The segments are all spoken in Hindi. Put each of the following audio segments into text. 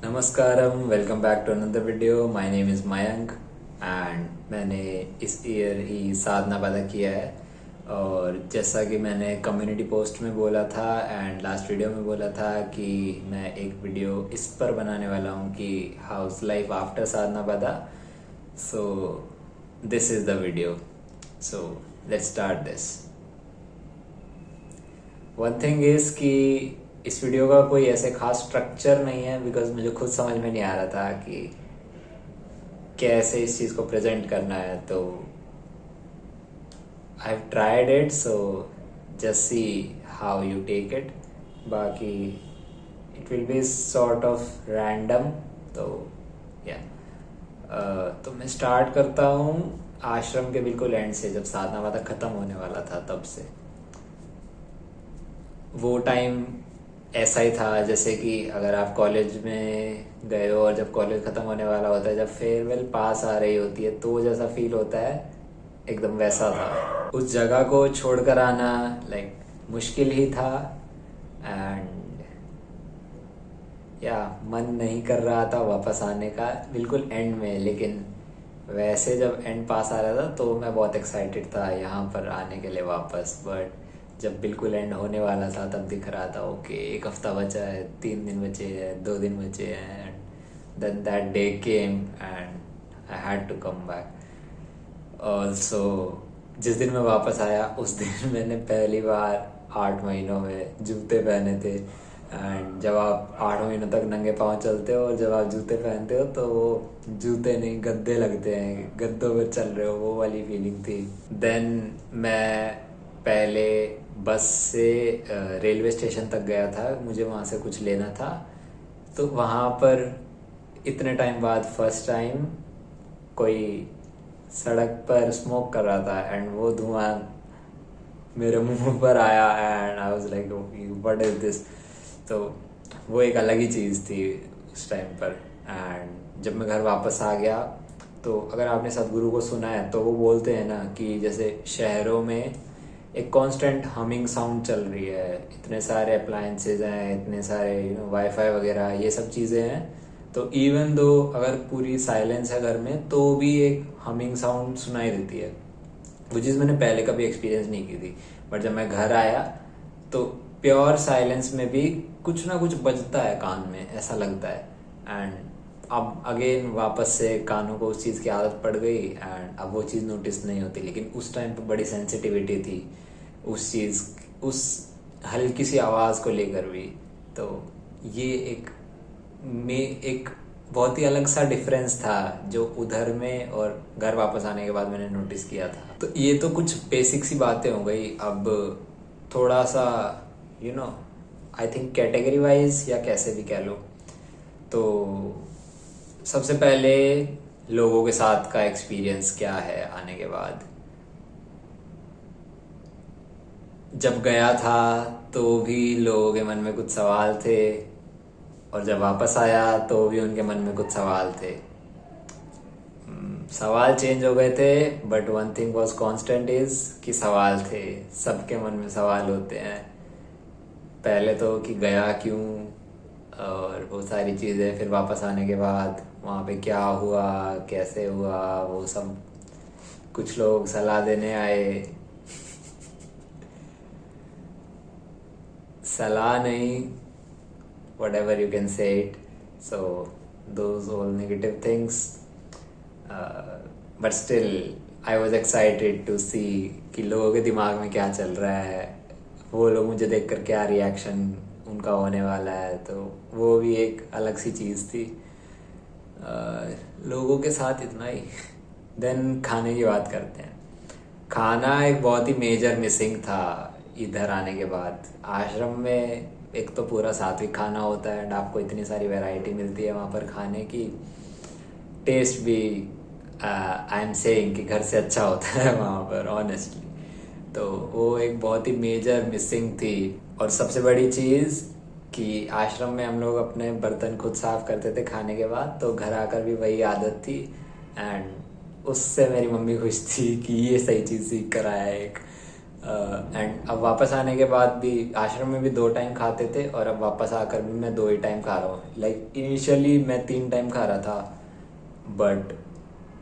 नमस्कारम, welcome back to another video. My name is Mayank and मैंने इस ईयर ही साधना पैदा किया है। और जैसा कि मैंने कम्युनिटी पोस्ट में बोला था एंड लास्ट वीडियो में बोला था कि मैं एक वीडियो इस पर बनाने वाला हूँ कि हाउस लाइफ आफ्टर साधना पैदा। So this is the video. So let's start this. One thing is कि इस वीडियो का कोई ऐसे खास स्ट्रक्चर नहीं है, बिकॉज मुझे खुद समझ में नहीं आ रहा था कि कैसे इस चीज़ को प्रेजेंट करना है। तो I have tried it, so just see how you take it. बाकी it will be sort of random. तो या तो मैं स्टार्ट करता हूँ आश्रम के बिल्कुल एंड से, जब साधना वादा ख़त्म होने वाला था तब से। वो टाइम ऐसा ही था जैसे कि अगर आप कॉलेज में गए हो और जब कॉलेज ख़त्म होने वाला होता है, जब फेयरवेल पास आ रही होती है तो जैसा फील होता है, एकदम वैसा था। उस जगह को छोड़कर आना लाइक मुश्किल ही था। एंड या मन नहीं कर रहा था वापस आने का बिल्कुल एंड में, लेकिन वैसे जब एंड पास आ रहा था तो मैं बहुत एक्साइटेड था यहाँ पर आने के लिए वापस। बट जब बिल्कुल एंड होने वाला था तब दिख रहा था ओके, एक हफ्ता बचा है, 3 दिन बचे हैं, 2 दिन बचे हैं। And then that day came and I had to come back also. जिस दिन मैं वापस आया उस दिन मैंने पहली बार 8 महीनों में जूते पहने थे। एंड जब आप 8 महीनों तक नंगे पाँव चलते हो और जब आप जूते पहनते हो तो वो जूते नहीं गद्दे लगते हैं, गद्दों पे चल रहे हो, वो वाली फीलिंग थी। देन मैं पहले बस से रेलवे स्टेशन तक गया था, मुझे वहाँ से कुछ लेना था। तो वहाँ पर इतने टाइम बाद फर्स्ट टाइम कोई सड़क पर स्मोक कर रहा था एंड वो धुआं मेरे मुंह पर आया and I was like what is this. तो वो एक अलग ही चीज़ थी उस टाइम पर। एंड जब मैं घर वापस आ गया, तो अगर आपने सदगुरु को सुना है तो वो बोलते हैं ना कि जैसे शहरों में एक कांस्टेंट हमिंग साउंड चल रही है, इतने सारे अप्लायंसेज हैं, इतने सारे वाईफाई वगैरह ये सब चीज़ें हैं। तो इवन दो अगर पूरी साइलेंस है घर में तो भी एक हमिंग साउंड सुनाई देती है। वो चीज़ मैंने पहले कभी एक्सपीरियंस नहीं की थी, बट जब मैं घर आया तो प्योर साइलेंस में भी कुछ ना कुछ बजता है कान में, ऐसा लगता है। एंड अब अगेन वापस से कानों को उस चीज़ की आदत पड़ गई एंड अब वो चीज़ नोटिस नहीं होती, लेकिन उस टाइम पे बड़ी सेंसिटिविटी थी उस चीज़, उस हल्की सी आवाज़ को लेकर भी। तो ये एक बहुत ही अलग सा डिफरेंस था जो उधर में और घर वापस आने के बाद मैंने नोटिस किया था। तो ये तो कुछ बेसिक सी बातें हो गई। अब थोड़ा सा आई थिंक कैटेगरी वाइज या कैसे भी कह लो, तो सबसे पहले लोगों के साथ का एक्सपीरियंस क्या है आने के बाद। जब गया था तो भी लोगों के मन में कुछ सवाल थे और जब वापस आया तो भी उनके मन में कुछ सवाल थे। सवाल चेंज हो गए थे but one thing was constant is कि सवाल थे, सबके मन में सवाल होते हैं। पहले तो कि गया क्यों और वो सारी चीज़ें, फिर वापस आने के बाद वहाँ पे क्या हुआ, कैसे हुआ, वो सब। कुछ लोग सलाह देने आए, सलाह नहीं, whatever you can say it. So those all negative things, but still I was excited to see कि लोगों के दिमाग में क्या चल रहा है, वो लोग मुझे देखकर क्या रिएक्शन उनका होने वाला है। तो वो भी एक अलग सी चीज़ थी। लोगों के साथ इतना ही। देन खाने की बात करते हैं। खाना एक बहुत ही मेजर मिसिंग था इधर आने के बाद। आश्रम में एक तो पूरा सात्विक खाना होता है एंड आपको इतनी सारी वैरायटी मिलती है वहाँ पर खाने की। टेस्ट भी आई एम सेइंग कि घर से अच्छा होता है वहाँ पर ऑनेस्टली। तो वो एक बहुत ही मेजर मिसिंग थी। और सबसे बड़ी चीज़ कि आश्रम में हम लोग अपने बर्तन खुद साफ करते थे खाने के बाद, तो घर आकर भी वही आदत थी एंड उससे मेरी मम्मी खुश थी कि ये सही चीज़ सीख कर आया है एक। एंड अब वापस आने के बाद भी आश्रम में भी 2 टाइम खाते थे, और अब वापस आकर भी मैं 2 ही टाइम खा रहा हूँ। लाइक इनिशियली मैं 3 टाइम खा रहा था, बट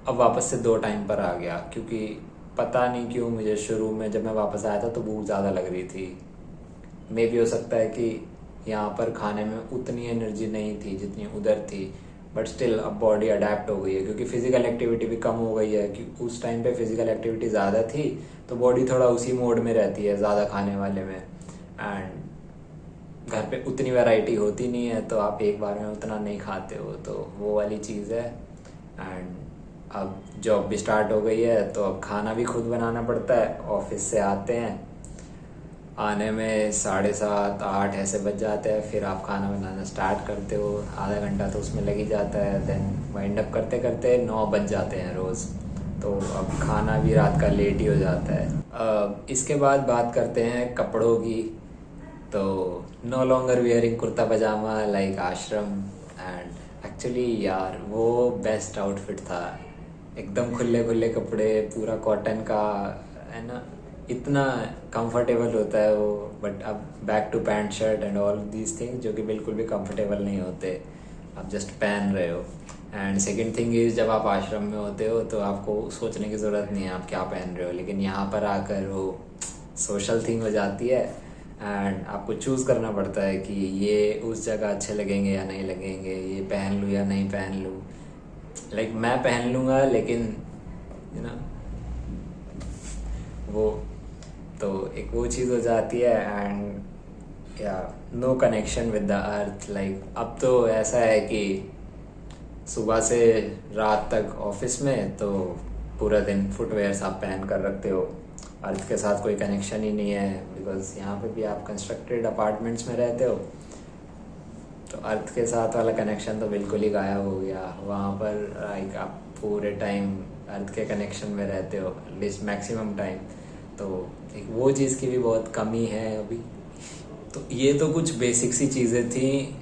अब वापस से 2 टाइम पर आ गया, क्योंकि पता नहीं क्यों मुझे शुरू में जब मैं वापस आया था तो भूख ज़्यादा लग रही थी। मे भी हो सकता है कि यहाँ पर खाने में उतनी एनर्जी नहीं थी जितनी उधर थी, बट स्टिल अब बॉडी अडेप्ट हो गई है, क्योंकि फिजिकल एक्टिविटी भी कम हो गई है। कि उस टाइम पे फिजिकल एक्टिविटी ज़्यादा थी, तो बॉडी थोड़ा उसी मोड में रहती है ज़्यादा खाने वाले में। एंड घर पे उतनी वैरायटी होती नहीं है, तो आप एक बार में उतना नहीं खाते हो, तो वो वाली चीज़ है। एंड अब जॉब भी स्टार्ट हो गई है, तो अब खाना भी खुद बनाना पड़ता है। ऑफिस से आते हैं, आने में 7:30 8 ऐसे बज जाते हैं, फिर आप खाना बनाना स्टार्ट करते हो, आधा घंटा तो उसमें लग ही जाता है। देन वाइंड अप करते करते 9 बज जाते हैं रोज़, तो अब खाना भी रात का लेट ही हो जाता है। इसके बाद बात करते हैं कपड़ों की। तो नो लॉन्गर वियरिंग कुर्ता पजामा लाइक आश्रम। एंड एक्चुअली यार वो बेस्ट आउटफिट था, एकदम खुले खुले कपड़े, पूरा कॉटन का, है ना, इतना कंफर्टेबल होता है वो। बट अब back to pant shirt and all these things जो कि बिल्कुल भी कंफर्टेबल नहीं होते, आप जस्ट पहन रहे हो। एंड सेकेंड थिंग इज़, जब आप आश्रम में होते हो तो आपको सोचने की ज़रूरत नहीं है आप क्या पहन रहे हो, लेकिन यहाँ पर आकर वो सोशल थिंग हो जाती है। एंड आपको चूज़ करना पड़ता है कि ये उस जगह अच्छे लगेंगे या नहीं लगेंगे, ये पहन लूँ या नहीं पहन लूँ। लाइक मैं पहन लूँगा, लेकिन यू नो वो तो एक वो चीज़ हो जाती है। एंड या no connection with the earth. Like अब तो ऐसा है कि सुबह से रात तक ऑफिस में, तो पूरा दिन फुटवेयर्स आप पहन कर रखते हो, अर्थ के साथ कोई कनेक्शन ही नहीं है। बिकॉज यहाँ पे भी आप कंस्ट्रक्टेड अपार्टमेंट्स में रहते हो, तो अर्थ के साथ वाला कनेक्शन तो बिल्कुल ही गायब हो गया। वहाँ पर लाइक आप पूरे टाइम अर्थ के कनेक्शन में रहते हो, एटलीस्ट मैक्सिमम टाइम। तो एक वो चीज़ की भी बहुत कमी है अभी। तो ये तो कुछ बेसिक सी चीज़ें थी।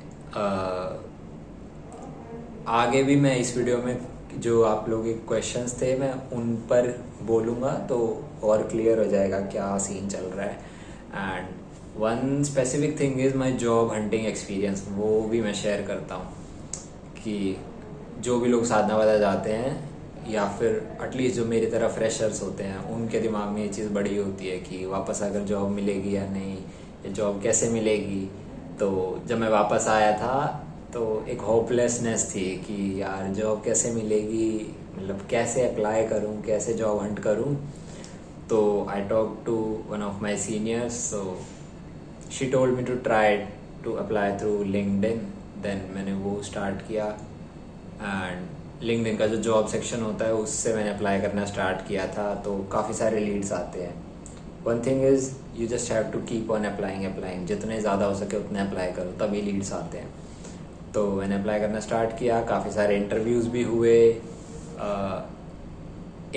आगे भी मैं इस वीडियो में जो आप लोगों के क्वेश्चंस थे मैं उन पर बोलूँगा, तो और क्लियर हो जाएगा क्या सीन चल रहा है। And one specific thing is my job hunting experience, वो भी मैं शेयर करता हूँ कि जो भी लोग साधना वाला जाते हैं, या फिर एटलीस्ट जो मेरी तरह फ्रेशर्स होते हैं, उनके दिमाग में ये चीज़ बड़ी होती है कि वापस अगर जॉब मिलेगी या नहीं, या जॉब कैसे मिलेगी। तो जब मैं वापस आया था तो एक होपलेसनेस थी कि यार जॉब कैसे मिलेगी, मतलब कैसे अप्लाई करूँ, कैसे जॉब हंट करूँ। तो I talk to one of my seniors, so she told me to try to apply through LinkedIn. Then मैंने वो स्टार्ट किया, एंड लिंक्डइन का जो जॉब सेक्शन होता है उससे मैंने अप्लाई करना स्टार्ट किया था। तो काफ़ी सारे लीड्स आते हैं। One thing is you just have to keep on applying, जितने ज़्यादा हो सके उतने अप्लाई करो, तभी लीड्स आते हैं। तो मैंने अप्लाई करना स्टार्ट किया, काफ़ी सारे इंटरव्यूज़ भी हुए।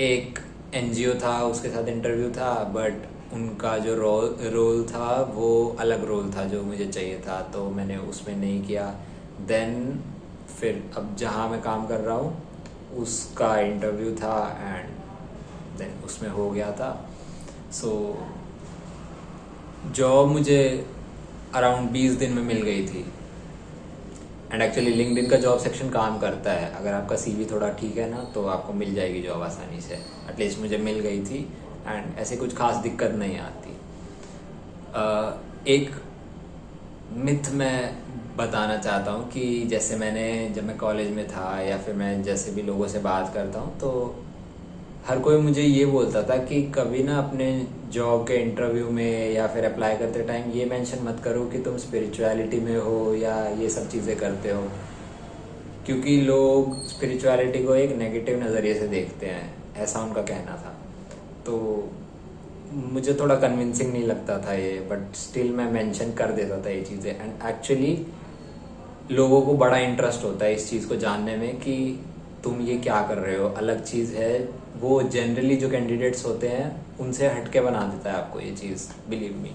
एक एनजीओ था, उसके साथ इंटरव्यू था, बट उनका जो रोल था वो अलग रोल था जो मुझे चाहिए था, तो मैंने उसमें नहीं किया। देन फिर अब जहाँ मैं काम कर रहा हूँ उसका इंटरव्यू था, एंड देन उसमें हो गया था। सो जॉब मुझे अराउंड 20 दिन में मिल गई थी। एंड एक्चुअली लिंक्डइन का जॉब सेक्शन काम करता है, अगर आपका सीवी थोड़ा ठीक है ना तो आपको मिल जाएगी जॉब आसानी से। एटलीस्ट मुझे मिल गई थी, एंड ऐसे कुछ खास दिक्कत नहीं आती। एक मिथ मैं बताना चाहता हूँ कि जैसे जब मैं कॉलेज में था, या फिर मैं जैसे भी लोगों से बात करता हूँ, तो हर कोई मुझे ये बोलता था कि कभी ना अपने जॉब के इंटरव्यू में या फिर अप्लाई करते टाइम ये मेंशन मत करो कि तुम स्पिरिचुअलिटी में हो या ये सब चीज़ें करते हो, क्योंकि लोग स्पिरिचुअलिटी को एक नेगेटिव नज़रिए से देखते हैं, ऐसा उनका कहना था। तो मुझे थोड़ा कन्विंसिंग नहीं लगता था ये, बट स्टिल मैं मेंशन कर देता था ये चीज़ें। एंड एक्चुअली लोगों को बड़ा इंटरेस्ट होता है इस चीज़ को जानने में कि तुम ये क्या कर रहे हो, अलग चीज़ है। वो जनरली जो कैंडिडेट्स होते हैं उनसे हटके बना देता है आपको ये चीज़, बिलीव मी।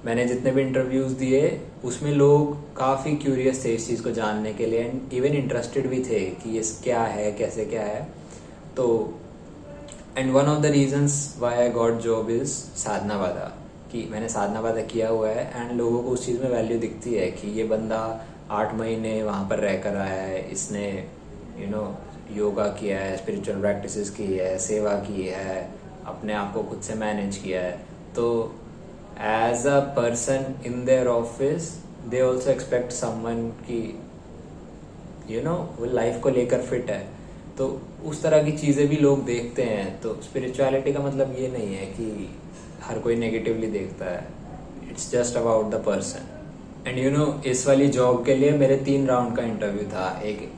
मैंने जितने भी इंटरव्यूज़ दिए उसमें लोग काफ़ी क्यूरियस थे इस चीज़ को जानने के लिए, एंड इवन इंटरेस्टेड भी थे कि ये क्या है, कैसे क्या है। तो and one of the reasons why I got job is साधना वादा, कि मैंने साधना वादा किया हुआ है एंड लोगों को उस चीज़ में वैल्यू दिखती है कि ये बंदा 8 महीने वहाँ पर रह कर आया है, इसने योगा किया है, स्पिरिचुअल प्रैक्टिसेस की है, सेवा की है, अपने आप को खुद से मैनेज किया है। तो as a person in their office they also expect someone की वो लाइफ को लेकर फिट है। तो उस तरह की चीज़ें भी लोग देखते हैं। तो स्पिरिचुअलिटी का मतलब ये नहीं है कि हर कोई नेगेटिवली देखता है, it's just about the person. And इस वाली जॉब के लिए मेरे 3 राउंड का इंटरव्यू था। एक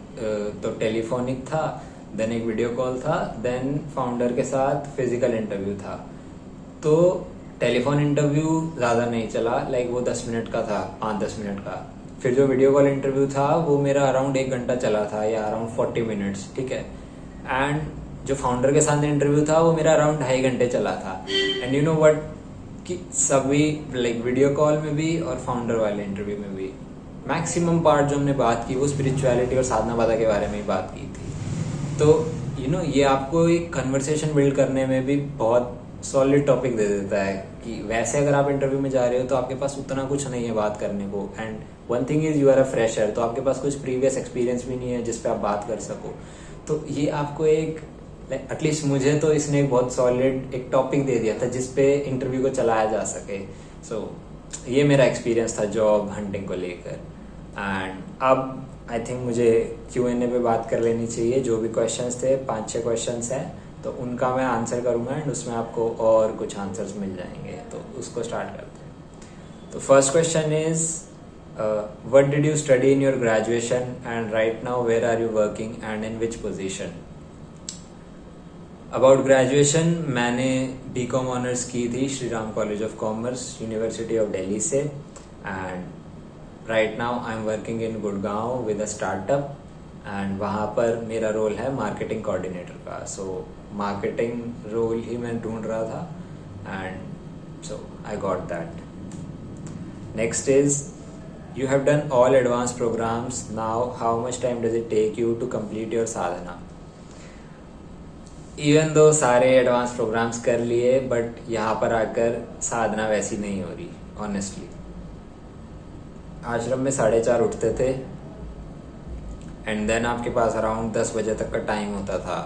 तो टेलीफोनिक था, देन एक वीडियो कॉल था, देन फाउंडर के साथ फिजिकल इंटरव्यू था। तो टेलीफोन इंटरव्यू ज़्यादा नहीं चला, लाइक वो 10 मिनट का था, 5-10 मिनट का। फिर जो वीडियो कॉल इंटरव्यू था वो मेरा अराउंड 1 घंटा चला था, या अराउंड 40 मिनट्स, ठीक है। एंड जो फाउंडर के साथ इंटरव्यू था वो मेरा अराउंड 2.5 घंटे चला था। एंड यू नो वट, कि सभी लाइक वीडियो कॉल में भी और फाउंडर वाले इंटरव्यू में भी मैक्सिमम पार्ट जो हमने बात की वो स्पिरिचुअलिटी और साधना वादा के बारे में ही बात की थी। तो ये आपको एक कन्वर्सेशन बिल्ड करने में भी बहुत सॉलिड टॉपिक दे देता है कि वैसे अगर आप इंटरव्यू में जा रहे हो तो आपके पास उतना कुछ नहीं है बात करने को। And one thing is you are a fresher, तो आपके पास कुछ प्रीवियस एक्सपीरियंस भी नहीं है जिस पे आप बात कर सको। तो ये आपको एक एटलीस्ट मुझे तो इसने एक बहुत सॉलिड एक टॉपिक दे दिया था जिस पे इंटरव्यू को चलाया जा सके। सो ये मेरा एक्सपीरियंस था जॉब हंटिंग को लेकर। एंड अब आई थिंक मुझे Q&A पे बात कर लेनी चाहिए। जो भी क्वेश्चंस थे, 5-6 क्वेश्चंस हैं, तो उनका मैं आंसर करूँगा एंड उसमें आपको और कुछ आंसर्स मिल जाएंगे। तो उसको स्टार्ट करते हैं। तो first question is what did you study in your graduation and right now where are you working and in which position? About graduation, मैंने BCom ऑनर्स की थी Shri Ram college of commerce, university of Delhi से। And right now I am working in Gurgaon with a startup, and वहाँ पर मेरा रोल है मार्केटिंग कोऑर्डिनेटर का। सो मार्केटिंग रोल ही मैं ढूंढ रहा था and so I got that. Next is you have done all advance programs, now how much time does it take you to complete your sadhana? Even though सारे एडवांस प्रोग्राम्स कर लिए, बट यहाँ पर आकर साधना वैसी नहीं हो रही ऑनेस्टली। आश्रम में 4:30 उठते थे एंड देन आपके पास अराउंड 10 बजे तक का टाइम होता था।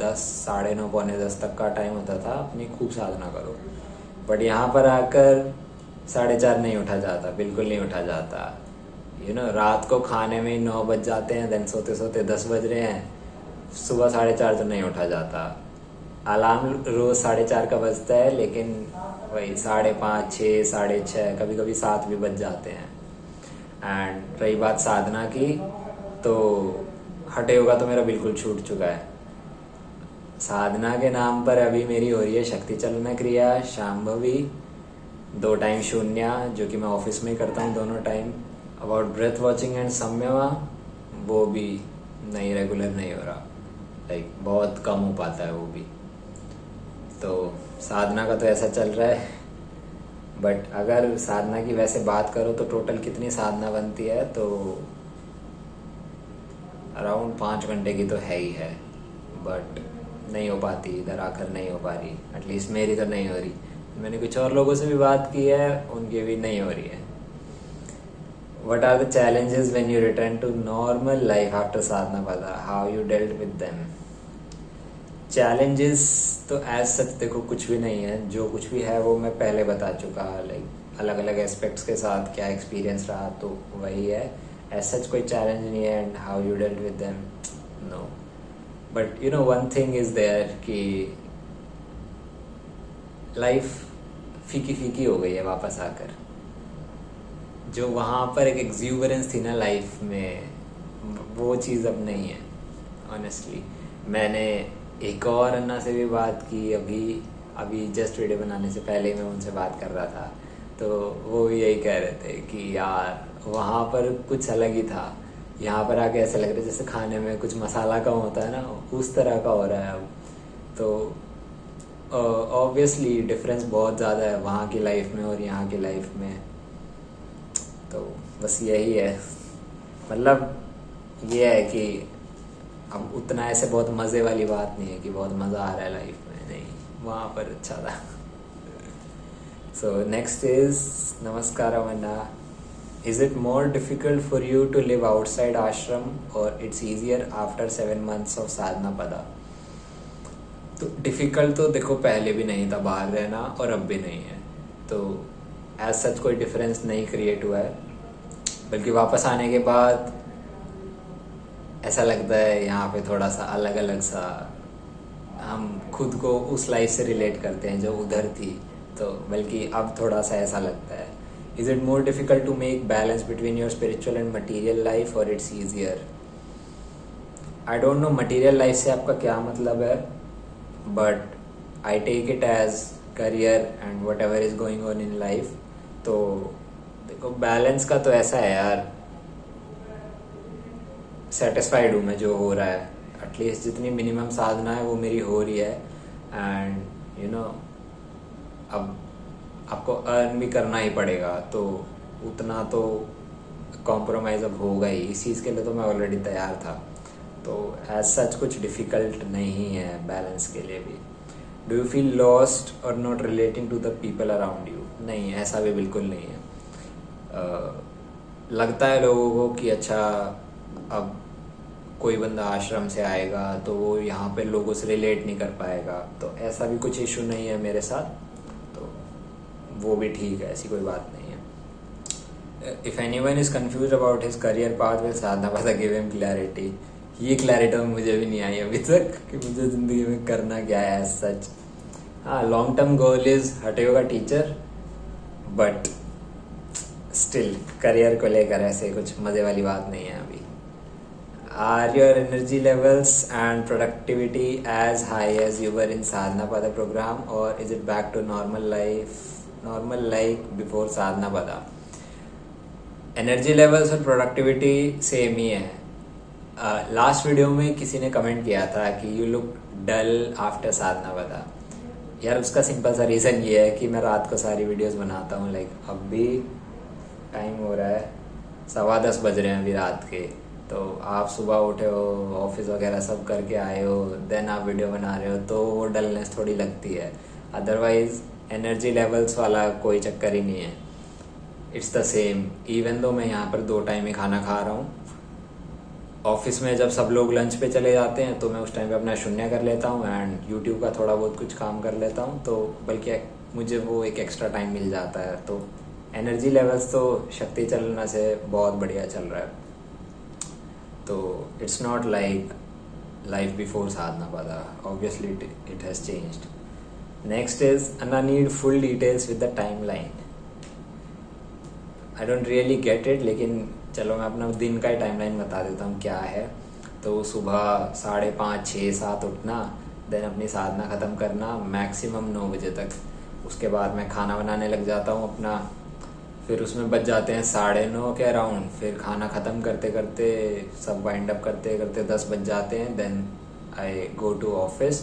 10, 9:30, पौने 10 तक का टाइम होता था, अपनी खूब साधना करो। बट यहाँ पर आकर 4:30 नहीं उठा जाता, बिल्कुल नहीं उठा जाता। रात को खाने में 9 बज जाते हैं, देन सोते सोते 10 बज रहे हैं। सुबह 4:30 तो नहीं उठा जाता। अलार्म रोज 4:30 का बजता है, लेकिन वही 5:30, 6, 6:30, कभी कभी 7 भी बज जाते हैं। एंड रही बात साधना की, तो हठ योगा तो मेरा बिल्कुल छूट चुका है। साधना के नाम पर अभी मेरी हो रही है शक्ति चलन क्रिया, शांभवी, 2 टाइम शून्य, जो कि मैं ऑफिस में ही करता हूँ दोनों time. About breath watching and Samyama, वो भी नहीं, रेगुलर नहीं हो रहा, लाइक बहुत कम हो पाता है वो भी। तो साधना का तो ऐसा चल रहा है। बट अगर साधना की वैसे बात करो तो टोटल कितनी साधना बनती है, तो अराउंड 5 घंटे की तो है ही है, बट नहीं हो पाती, इधर आकर नहीं हो पा रही। एटलीस्ट मेरी तो नहीं हो रही। मैंने कुछ और लोगों से भी बात की है, उनकी भी नहीं हो रही है। What are the challenges when you return to normal life after sadhana pada? How you dealt with them? Challenges तो एज सच देखो कुछ भी नहीं है, जो कुछ भी है वो मैं पहले बता चुका। लाइक अलग अलग एस्पेक्ट्स के साथ क्या एक्सपीरियंस रहा, तो वही है। एज सच कोई चैलेंज नहीं है। And how you dealt with them, no. But one thing is there कि लाइफ फीकी फीकी हो गई है वापस आकर। जो वहाँ पर एक एक्सूबरेंस थी ना लाइफ में, वो चीज़ अब नहीं है ऑनेस्टली। मैंने एक और अन्ना से भी बात की अभी जस्ट वीडियो बनाने से पहले मैं उनसे बात कर रहा था, तो वो भी यही कह रहे थे कि यार वहाँ पर कुछ अलग ही था, यहाँ पर आके ऐसा लग रहा है जैसे खाने में कुछ मसाला कम होता है ना, उस तरह का हो रहा है अब। तो ऑब्वियसली डिफरेंस बहुत ज़्यादा है वहाँ की लाइफ में और यहाँ की लाइफ में। तो बस यही है, मतलब ये है कि अब उतना ऐसे बहुत मज़े वाली बात नहीं है कि बहुत मज़ा आ रहा है लाइफ में, नहीं, वहाँ पर अच्छा था। सो नेक्स्ट इज नमस्कार Amanna, is it more difficult for you to live outside ashram or it's easier after 7 months of Sadhana Pada? तो डिफ़िकल्ट तो देखो पहले भी नहीं था बाहर रहना और अब भी नहीं है, तो एज सच कोई डिफरेंस नहीं क्रिएट हुआ है, बल्कि वापस आने के बाद ऐसा लगता है यहाँ पे थोड़ा सा अलग अलग सा, हम खुद को उस लाइफ से रिलेट करते हैं जो उधर थी, तो बल्कि अब थोड़ा सा ऐसा लगता है, is it more difficult to make balance between your spiritual and material life or it's easier? I don't know material life से आपका क्या मतलब है, but I take it as career and whatever is going on in life. तो देखो बैलेंस का तो ऐसा है यार, सेटिस्फाइड हूँ मैं जो हो रहा है, एटलीस्ट जितनी मिनिमम साधना है वो मेरी हो रही है, एंड यू नो अब आपको अर्न भी करना ही पड़ेगा, तो उतना तो कॉम्प्रोमाइज़ अब होगा ही, इस चीज़ के लिए तो मैं ऑलरेडी तैयार था, तो एज सच कुछ डिफ़िकल्ट नहीं है बैलेंस के लिए भी। डू यू फील लॉस्ट और not relating to the people around you? नहीं, ऐसा भी बिल्कुल नहीं है। लगता है लोगों को कि अच्छा अब कोई बंदा आश्रम से आएगा तो वो यहाँ पे लोगों से रिलेट नहीं कर पाएगा, तो ऐसा भी कुछ इशू नहीं है मेरे साथ, तो वो भी ठीक है, ऐसी कोई बात नहीं है। If anyone is confuse about his career path will Sadhana path give him clarity? ये क्लैरिटी मुझे भी नहीं आई अभी तक कि मुझे ज़िंदगी में करना क्या है एज सच। हाँ, लॉन्ग टर्म गोल इज़ हठ yoga teacher, but still career को लेकर ऐसे कुछ मज़े वाली बात नहीं है अभी। Are your energy levels and productivity as high as you were in Sadhana Pada program or is it back to normal like before Sadhana Pada? Energy levels और प्रोडक्टिविटी सेम ही है। लास्ट वीडियो में किसी ने कमेंट किया था कि यू लुक डल आफ्टर साधना पदा। यार उसका सिंपल सा रीज़न ये है कि मैं रात को सारी वीडियोस बनाता हूँ, लाइक अब भी टाइम हो रहा है 10:15 बज रहे हैं अभी रात के, तो आप सुबह उठे हो, ऑफिस वगैरह सब करके आए हो, देन आप वीडियो बना रहे हो, तो वो डलनेस थोड़ी लगती है। अदरवाइज एनर्जी लेवल्स वाला कोई चक्कर ही नहीं है, it's the same. Even though मैं यहाँ पर 2 टाइम ही खाना खा रहा हूँ, ऑफिस में जब सब लोग लंच पे चले जाते हैं तो मैं उस टाइम पे अपना शून्य कर लेता हूँ एंड यूट्यूब का थोड़ा बहुत कुछ काम कर लेता हूँ, तो बल्कि मुझे वो एक एक्स्ट्रा टाइम मिल जाता है, तो एनर्जी लेवल्स तो शक्ति चलना से बहुत बढ़िया चल रहा है। तो it's not like life before Sadhana Pada, obviously it has changed. Next is Anna need full details with the timeline. I don't really get it, लेकिन चलो मैं अपना दिन का ही टाइमलाइन बता देता हूँ क्या है। तो सुबह 5:30, 6, 7 उठना, देन अपनी साधना ख़त्म करना मैक्सिमम 9 बजे तक। उसके बाद मैं खाना बनाने लग जाता हूँ अपना, फिर उसमें बच जाते हैं 9:30 के अराउंड, फिर खाना ख़त्म करते करते सब वाइंड अप करते करते 10 बज जाते हैं। Then I go to office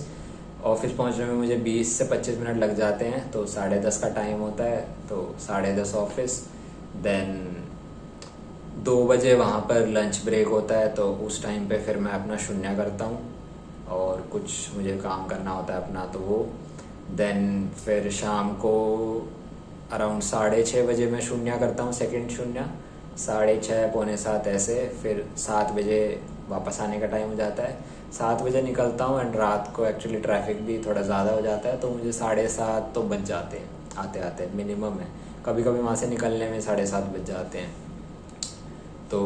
पहुँचने में मुझे 20 से 25 मिनट लग जाते हैं, तो 10:30 का टाइम होता है, तो 10:30 ऑफिस, देन 2 बजे वहाँ पर लंच ब्रेक होता है, तो उस टाइम पे फिर मैं अपना शून्य करता हूँ और कुछ मुझे काम करना होता है अपना, तो वो देन फिर शाम को अराउंड 6:30 बजे मैं शून्य करता हूँ, सेकंड शून्य, 6:30, 6:45 ऐसे, फिर 7 बजे वापस आने का टाइम हो जाता है। 7 बजे निकलता हूँ एंड रात को एक्चुअली ट्रैफिक भी थोड़ा ज़्यादा हो जाता है, तो मुझे 7:30 तो बज जाते हैं आते आते, मिनिमम है, कभी कभी वहाँ से निकलने में 7:30 बज जाते हैं। तो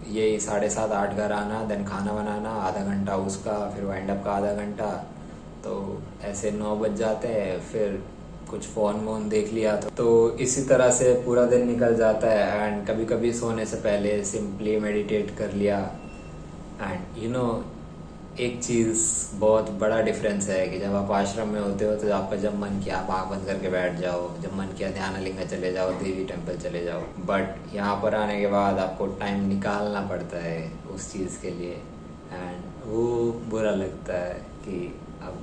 यही 7:30, 8 घर आना, देन खाना बनाना आधा घंटा उसका, फिर वाइंड अप का आधा घंटा, तो ऐसे 9 बज जाते हैं। फिर कुछ फ़ोन वोन देख लिया तो इसी तरह से पूरा दिन निकल जाता है। एंड कभी कभी सोने से पहले सिंपली मेडिटेट कर लिया। एंड यू नो एक चीज़ बहुत बड़ा डिफरेंस है कि जब आप आश्रम में होते हो तो आपका जब मन किया आप आँख बंद करके बैठ जाओ, जब मन किया ध्यानलिंगा चले जाओ, देवी टेम्पल चले जाओ, बट यहाँ पर आने के बाद आपको टाइम निकालना पड़ता है उस चीज़ के लिए, एंड वो बुरा लगता है कि अब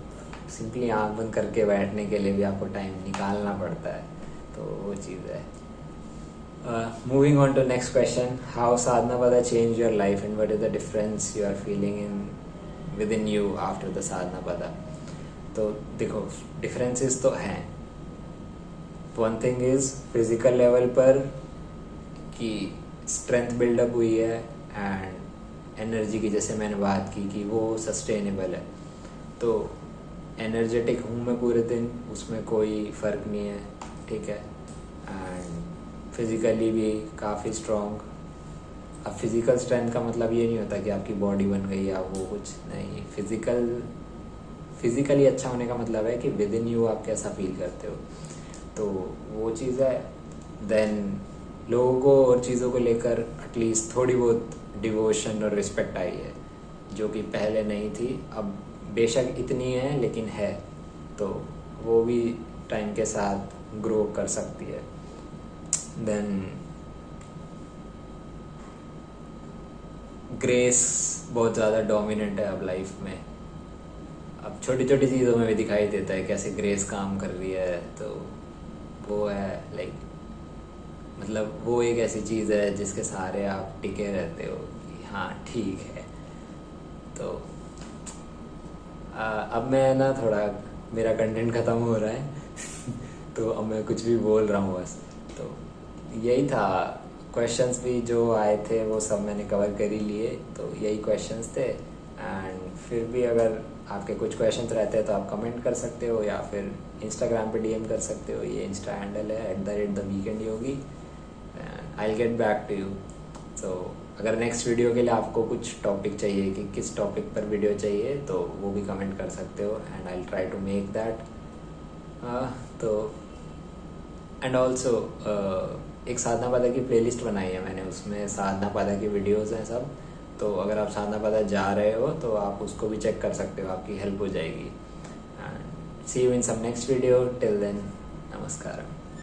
सिंपली आँख बंद करके बैठने के लिए भी आपको टाइम निकालना पड़ता है, तो वो चीज़ है। Moving on to next question, how sadhana pada changed your life and what is the difference you are feeling in with in you after the Sadhana Pada. तो देखो डिफरेंसेस तो हैं। One thing is physical level पर कि स्ट्रेंथ बिल्डअप हुई है, एंड एनर्जी की जैसे मैंने बात की कि वो सस्टेनेबल है। तो एनर्जेटिक हूँ मैं पूरे दिन, उसमें कोई फ़र्क नहीं है, ठीक है। एंड फिज़िकली भी काफ़ी स्ट्रॉन्ग। अब फिज़िकल स्ट्रेंथ का मतलब ये नहीं होता कि आपकी बॉडी बन गई या वो कुछ नहीं। फिज़िकली अच्छा होने का मतलब है कि विद इन यू आप कैसा फील करते हो, तो वो चीज़ है। देन लोगों को और चीज़ों को लेकर एटलीस्ट थोड़ी बहुत डिवोशन और रिस्पेक्ट आई है, जो कि पहले नहीं थी। अब बेशक इतनी है लेकिन है, तो वो भी टाइम के साथ ग्रो कर सकती है। देन ग्रेस बहुत ज़्यादा डोमिनेंट है अब लाइफ में। अब छोटी छोटी चीज़ों में भी दिखाई देता है कैसे ग्रेस काम कर रही है। तो वो है लाइक, मतलब वो एक ऐसी चीज़ है जिसके सहारे आप टिके रहते हो कि हाँ ठीक है। तो अब मैं ना थोड़ा, मेरा कंटेंट ख़त्म हो रहा है तो अब मैं कुछ भी बोल रहा हूँ बस। तो यही था। क्वेश्चंस भी जो आए थे वो सब मैंने कवर कर ही लिए, तो यही क्वेश्चंस थे। एंड फिर भी अगर आपके कुछ क्वेश्चंस रहते हैं तो आप कमेंट कर सकते हो, या फिर इंस्टाग्राम पे डीएम कर सकते हो। ये इंस्टा हैंडल है @theweekendyogi, and I will get back to you. So अगर नेक्स्ट वीडियो के लिए आपको कुछ टॉपिक चाहिए कि किस टॉपिक पर वीडियो चाहिए, तो वो भी कमेंट कर सकते हो, and I will try to make that. तो एंड ऑल्सो एक साधना पादा की प्लेलिस्ट बनाई है मैंने, उसमें साधना पादा की वीडियोस हैं सब। तो अगर आप साधना पादा जा रहे हो तो आप उसको भी चेक कर सकते हो, आपकी हेल्प हो जाएगी। And see you in some next video. Till then, नमस्कार।